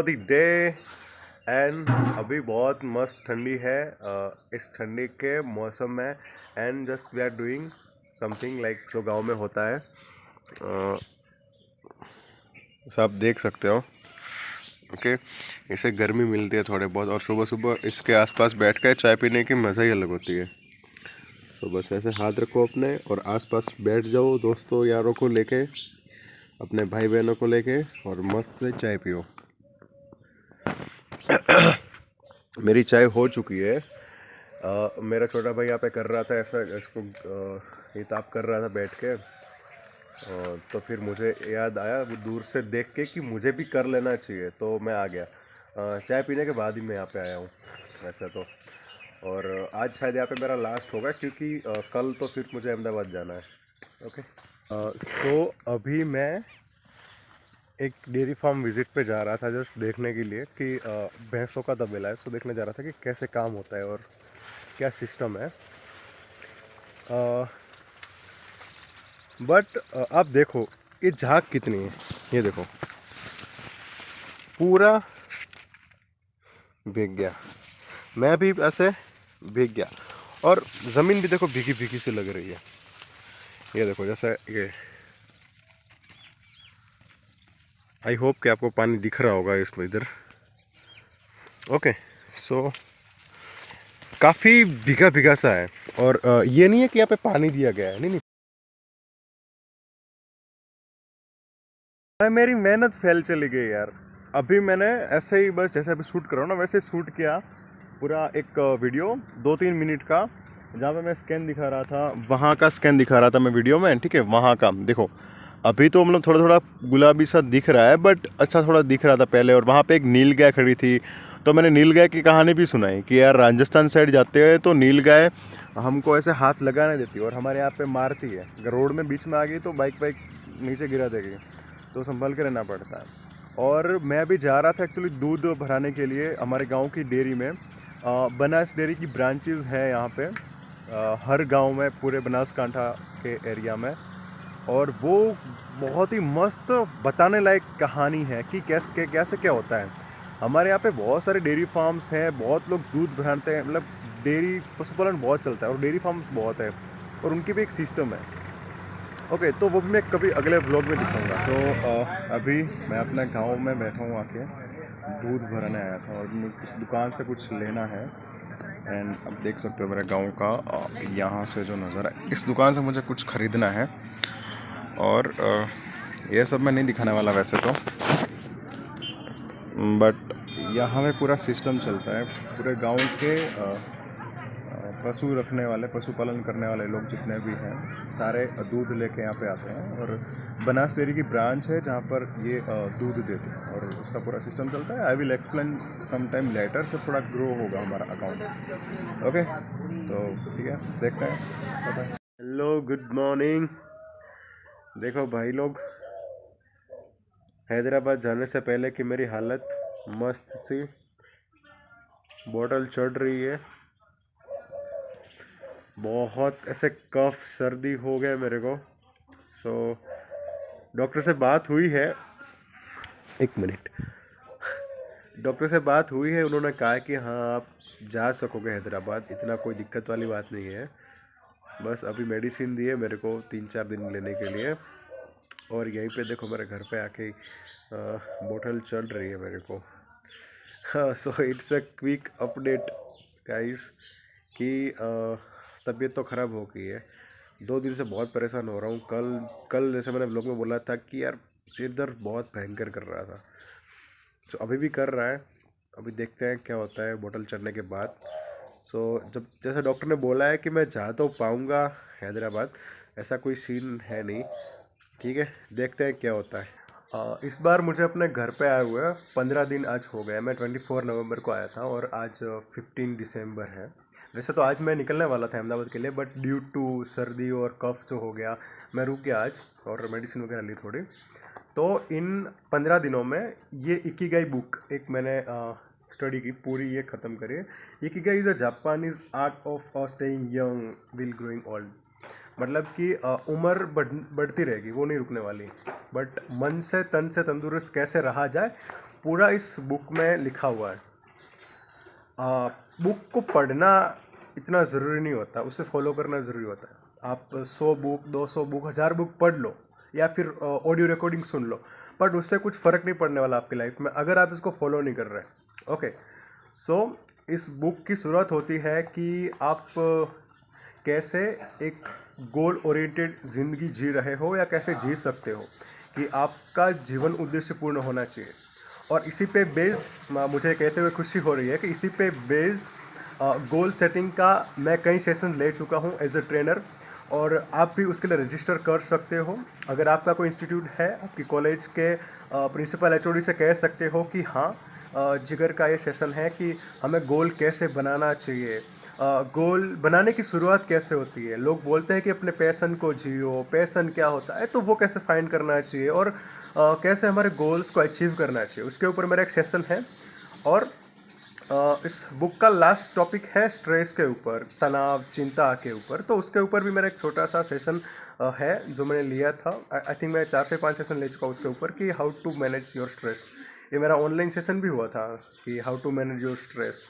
The day and अभी बहुत मस्त ठंडी है इस ठंडी के मौसम में and just we are doing something like जो गांव में होता है। आप देख सकते हो ओके इसे गर्मी मिलती है थोड़े बहुत और सुबह सुबह इसके आसपास बैठ कर चाय पीने की मज़ा ही अलग होती है। तो बस ऐसे हाथ रखो अपने और आसपास बैठ जाओ दोस्तों यारों को लेके, अपने भाई बहनों को लेके और मस्त से चाय पियो। मेरी चाय हो चुकी है। मेरा छोटा भाई यहाँ पे कर रहा था ऐसा, इसको हिताब कर रहा था बैठ के। तो फिर मुझे याद आया वो दूर से देख के कि मुझे भी कर लेना चाहिए, तो मैं आ गया। चाय पीने के बाद ही मैं यहाँ पे आया हूँ वैसे तो। और आज शायद यहाँ पे मेरा लास्ट होगा क्योंकि कल तो फिर मुझे अहमदाबाद जाना है। ओके सो अभी मैं एक डेयरी फार्म विज़िट पे जा रहा था जस्ट देखने के लिए कि भैंसों का तबेला है, सो देखने जा रहा था कि कैसे काम होता है और क्या सिस्टम है। बट आप देखो ये झाग कितनी है, ये देखो पूरा भीग गया, मैं भी ऐसे भीग गया और ज़मीन भी देखो भीगी भीगी सी लग रही है। ये देखो जैसे ये, आई होप कि आपको पानी दिख रहा होगा इसमें इधर। ओके सो काफ़ी भीगा भीगा सा है और ये नहीं है कि यहाँ पे पानी दिया गया है, नहीं। मेरी मेहनत फेल चली गई यार। अभी मैंने ऐसे ही बस जैसे अभी शूट कर रहा हूँ ना वैसे शूट किया पूरा एक वीडियो 2-3 मिनट का, जहाँ पे मैं स्कैन दिखा रहा था, वहाँ का स्कैन दिखा रहा था मैं वीडियो में, ठीक है। वहाँ का देखो अभी तो मतलब थोड़ा थोड़ा गुलाबी सा दिख रहा है बट अच्छा थोड़ा दिख रहा था पहले। और वहाँ पे एक नील गाय खड़ी थी, तो मैंने नील गाय की कहानी भी सुनाई कि यार राजस्थान साइड जाते हैं तो नील गाय हमको ऐसे हाथ लगाने देती है और हमारे यहाँ पे मारती है। अगर रोड में बीच में आ गई तो बाइक नीचे गिरा देगी, तो संभल के रहना पड़ता है। और मैं भी जा रहा था एक्चुअली दूध भराने के लिए हमारे गांव की डेयरी में। बनास डेयरी की ब्रांचेस है यहाँ पे हर गांव में, पूरे बनासकांठा के एरिया में। और वो बहुत ही मस्त बताने लायक कहानी है कि कैसे क्या होता है। हमारे यहाँ पे बहुत सारे डेयरी फार्म्स हैं, बहुत लोग दूध भराते हैं, मतलब डेयरी पशुपालन बहुत चलता है और डेयरी फार्म्स बहुत है और उनकी भी एक सिस्टम है। ओके तो वो भी मैं कभी अगले ब्लॉग में दिखाऊंगा। सो अभी मैं अपने गांव में बैठा हूँ आके, दूध भरने आया था और मुझे उस दुकान से कुछ लेना है। एंड अब देख सकते हो मेरे गांव का यहाँ से जो नज़ारा है, इस दुकान से मुझे कुछ ख़रीदना है। और ये सब मैं नहीं दिखाने वाला वैसे तो, बट यहाँ पे पूरा सिस्टम चलता है। पूरे गांव के पशु रखने वाले, पशुपालन करने वाले लोग जितने भी हैं सारे दूध लेके यहाँ पे आते हैं। और बनास डेयरी की ब्रांच है जहाँ पर ये दूध देते हैं और उसका पूरा सिस्टम चलता है। I will explain some time later, से थोड़ा ग्रो होगा हमारा अकाउंट। ओके सो ठीक है, देखते हैं। Hello good morning. देखो भाई लोग, हैदराबाद जाने से पहले की मेरी हालत मस्त सी, बोतल चढ़ रही है, बहुत ऐसे कफ सर्दी हो गए मेरे को। सो डॉक्टर से बात हुई है, एक मिनट, डॉक्टर से बात हुई है, उन्होंने कहा कि हाँ आप जा सकोगे हैदराबाद, इतना कोई दिक्कत वाली बात नहीं है। बस अभी मेडिसिन दी है मेरे को 3-4 दिन लेने के लिए। और यहीं पे देखो मेरे घर पे आके बोतल चल रही है मेरे को। So it's a quick update guys कि तबीयत तो ख़राब हो गई है। 2 दिन से बहुत परेशान हो रहा हूँ। कल जैसे मैंने ब्लॉग में बोला था कि यार सिर दर्द बहुत भयंकर कर रहा था, तो अभी भी कर रहा है। अभी देखते हैं क्या होता है बोतल चढ़ने के बाद। सो जब जैसे डॉक्टर ने बोला है कि मैं जा तो पाऊँगा हैदराबाद, ऐसा कोई सीन है नहीं, ठीक है। देखते हैं क्या होता है। इस बार मुझे अपने घर पे आए हुए 15 दिन आज हो गए। मैं 24 नवंबर को आया था और आज 15 दिसंबर है। वैसे तो आज मैं निकलने वाला था अहमदाबाद के लिए, बट ड्यू टू सर्दी और कफ जो हो गया मैं रुक गया आज और मेडिसिन वगैरह ली थोड़ी। तो इन 15 दिनों में ये इकिगाई बुक एक मैंने स्टडी की पूरी, ये ख़त्म करी। Ikigai is a Japanese art of staying young will growing old. मतलब कि उम्र बढ़ती रहेगी, वो नहीं रुकने वाली, बट मन से तन से तंदुरुस्त कैसे रहा जाए पूरा इस बुक में लिखा हुआ है। बुक को पढ़ना इतना ज़रूरी नहीं होता, उसे फॉलो करना ज़रूरी होता है। आप 100 बुक, 200 बुक, 1000 बुक पढ़ लो या फिर audio recording soon low, but उससे कुछ फ़र्क नहीं पड़ने वाला आपकी लाइफ में अगर आप इसको फॉलो नहीं कर रहे। ओके, सो इस बुक की शुरुआत होती है कि आप कैसे एक गोल ओरिएंटेड ज़िंदगी जी रहे हो या कैसे जी सकते हो, कि आपका जीवन उद्देश्य पूर्ण होना चाहिए। और इसी पे बेस्ड मुझे कहते हुए खुशी हो रही है कि इसी पे बेस्ड गोल सेटिंग का मैं कई सेशन ले चुका हूँ एज ए ट्रेनर, और आप भी उसके लिए रजिस्टर कर सकते हो। अगर आपका कोई इंस्टीट्यूट है, आपकी कॉलेज के प्रिंसिपल एचओडी से कह सकते हो कि हाँ, जिगर का ये सेशन है कि हमें गोल कैसे बनाना चाहिए, गोल बनाने की शुरुआत कैसे होती है। लोग बोलते हैं कि अपने पैशन को जियो, पैशन क्या होता है, तो वो कैसे फाइंड करना चाहिए और कैसे हमारे गोल्स को अचीव करना चाहिए, उसके ऊपर मेरा एक सेशन है। और इस बुक का लास्ट टॉपिक है स्ट्रेस के ऊपर, तनाव, चिंता के ऊपर, तो उसके ऊपर भी मेरा एक छोटा सा सेशन है जो मैंने लिया था। आई थिंक मैं 4 से 5 सेशन ले चुका हूँ उसके ऊपर कि how to manage your stress. ये मेरा ऑनलाइन सेशन भी हुआ था कि how to manage your stress.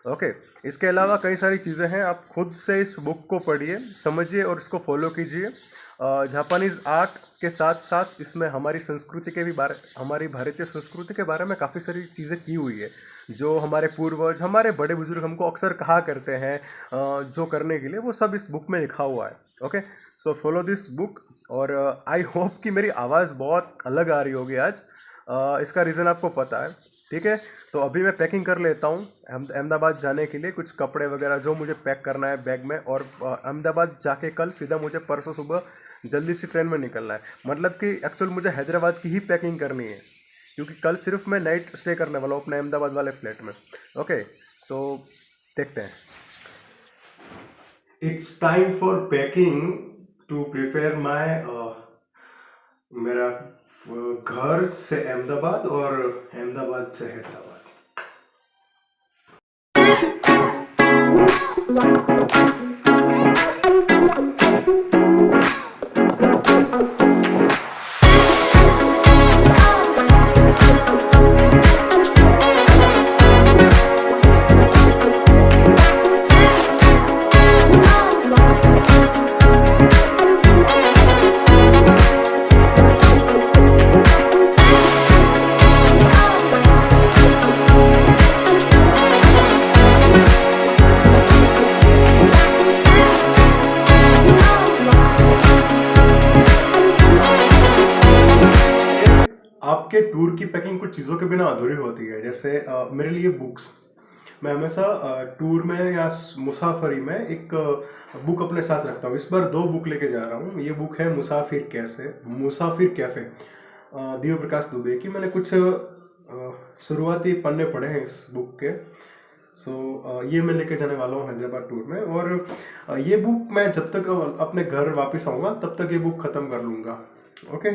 Okay, इसके अलावा कई सारी चीज़ें हैं, आप खुद से इस बुक को पढ़िए, समझिए और इसको फॉलो कीजिए। जापानीज़ आर्ट के साथ साथ इसमें हमारी संस्कृति के भी हमारी भारतीय संस्कृति के बारे में काफ़ी सारी चीज़ें की हुई है, जो हमारे पूर्वज, हमारे बड़े बुजुर्ग हमको अक्सर कहा करते हैं जो करने के लिए, वो सब इस बुक में लिखा हुआ है। Okay, so follow this book. और आई होप कि मेरी आवाज़ बहुत अलग आ रही होगी आज, इसका रीज़न आपको पता है, ठीक है। तो अभी मैं पैकिंग कर लेता हूँ अहमदाबाद जाने के लिए, कुछ कपड़े वगैरह जो मुझे पैक करना है बैग में, और अहमदाबाद जाके कल सीधा मुझे परसों सुबह जल्दी से ट्रेन में निकलना है। मतलब कि एक्चुअल मुझे हैदराबाद की ही पैकिंग करनी है, क्योंकि कल सिर्फ मैं नाइट स्टे करने वाला हूँ अपने अहमदाबाद वाले फ्लैट में। ओके, सो देखते हैं। It's time for packing to prepare my मेरा घर से अहमदाबाद और अहमदाबाद से हैदराबाद। आपके टूर की पैकिंग कुछ चीज़ों के बिना अधूरी होती है। जैसे मेरे लिए बुक्स, मैं हमेशा टूर में या मुसाफरी में एक बुक अपने साथ रखता हूँ। इस बार 2 बुक लेके जा रहा हूँ। ये बुक है मुसाफिर कैफ़े दिव्य प्रकाश दुबे की। मैंने कुछ शुरुआती पन्ने पढ़े हैं इस बुक के। सो ये मैं लेके जाने वाला हूँ हैदराबाद टूर में। और ये बुक मैं जब तक अपने घर वापस आऊँगा तब तक ये बुक ख़त्म कर लूँगा। ओके,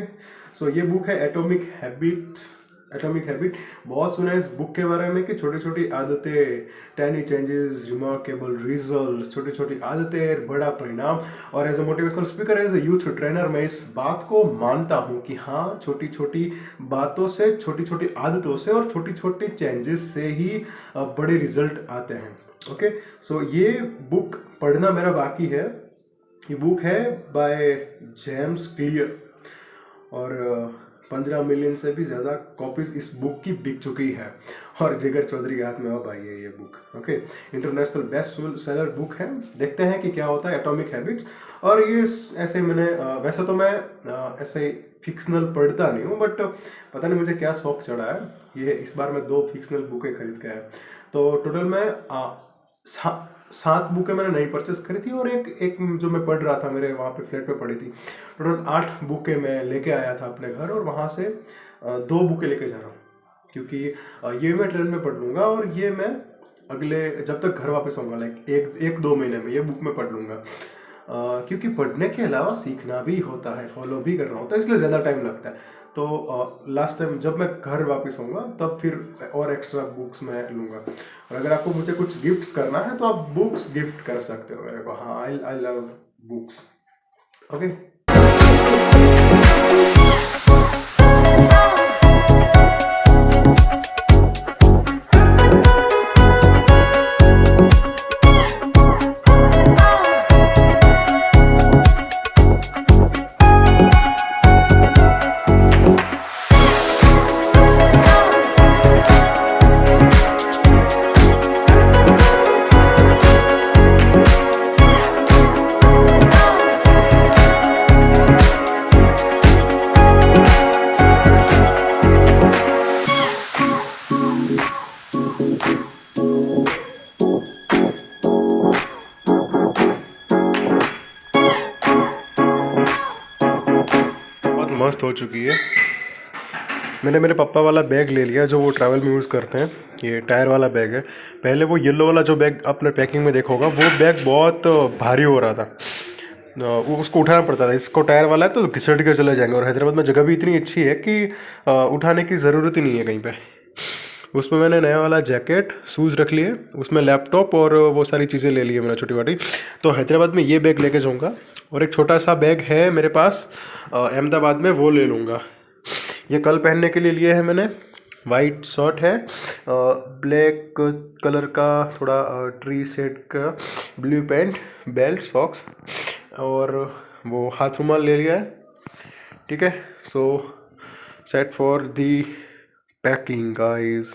सो ये बुक है एटॉमिक हैबिट। बहुत सुना है इस बुक के बारे में कि छोटी छोटी आदतें, टाइनी चेंजेस, रिमार्केबल रिजल्ट, छोटी छोटी आदतें, बड़ा परिणाम। और as a motivational speaker, as a youth trainer, मैं इस बात को मानता हूँ कि हाँ, छोटी छोटी बातों से, छोटी छोटी आदतों से और छोटी छोटी चेंजेस से ही बड़े रिजल्ट आते हैं। ओके, सो ये बुक पढ़ना मेरा बाकी है। ये बुक है बाय जेम्स क्लियर और 15 मिलियन से भी ज़्यादा कॉपीज इस बुक की बिक चुकी है और जिगर चौधरी के हाथ में अब आई है ये book. Okay, international best seller book है। देखते हैं कि क्या होता है एटॉमिक हैबिट्स। और ये ऐसे मैंने वैसे तो मैं ऐसे फिक्शनल पढ़ता नहीं हूँ, बट पता नहीं मुझे क्या शौक चढ़ा है, ये इस बार मैं 2 फिक्शनल बुकें खरीद के आया। तो टोटल मैं 7 बुकें मैंने नई परचेस करी थी और एक जो मैं पढ़ रहा था मेरे वहाँ पे फ्लैट पे पड़ी थी। टोटल 8 बुकें मैं लेके आया था अपने घर और वहाँ से 2 बुकें लेके जा रहा हूँ, क्योंकि ये मैं ट्रेन में पढ़ लूँगा और ये मैं अगले जब तक घर वापस आऊँगा लाइक 1-2 महीने में ये बुक मैं पढ़ लूँगा। क्योंकि पढ़ने के अलावा सीखना भी होता है, फॉलो भी करना होता है, इसलिए ज़्यादा टाइम लगता है। तो लास्ट टाइम जब मैं घर वापस आऊँगा तब फिर और एक्स्ट्रा बुक्स मैं लूँगा। और अगर आपको मुझे कुछ गिफ्ट्स करना है तो आप बुक्स गिफ्ट कर सकते हो मेरे को। हाँ, आई लव बुक्स। ओके। मस्त हो चुकी है। मैंने मेरे पापा वाला बैग ले लिया जो वो ट्रैवल में यूज़ करते हैं, ये टायर वाला बैग है। पहले वो येलो वाला जो बैग आपने पैकिंग में देखा होगा, वो बैग बहुत भारी हो रहा था, वो उसको उठाना पड़ता था। इसको टायर वाला है तो घिसट कर चले जाएंगे, और हैदराबाद में जगह भी इतनी अच्छी है कि उठाने की ज़रूरत ही नहीं है कहीं पे। उसमें मैंने नया वाला जैकेट, शूज़ रख लिए, उसमें लैपटॉप और वो सारी चीज़ें ले ली है मैंने छोटी मोटी। तो हैदराबाद में ये बैग लेके जाऊँगा, और एक छोटा सा बैग है मेरे पास अहमदाबाद में, वो ले लूँगा। ये कल पहनने के लिए लिए है मैंने। वाइट शर्ट है, ब्लैक कलर का थोड़ा ट्री सेट का ब्लू पैंट, बेल्ट, सॉक्स, और वो हाथ रुमाल ले लिया है। ठीक है, सो set for the packing guys.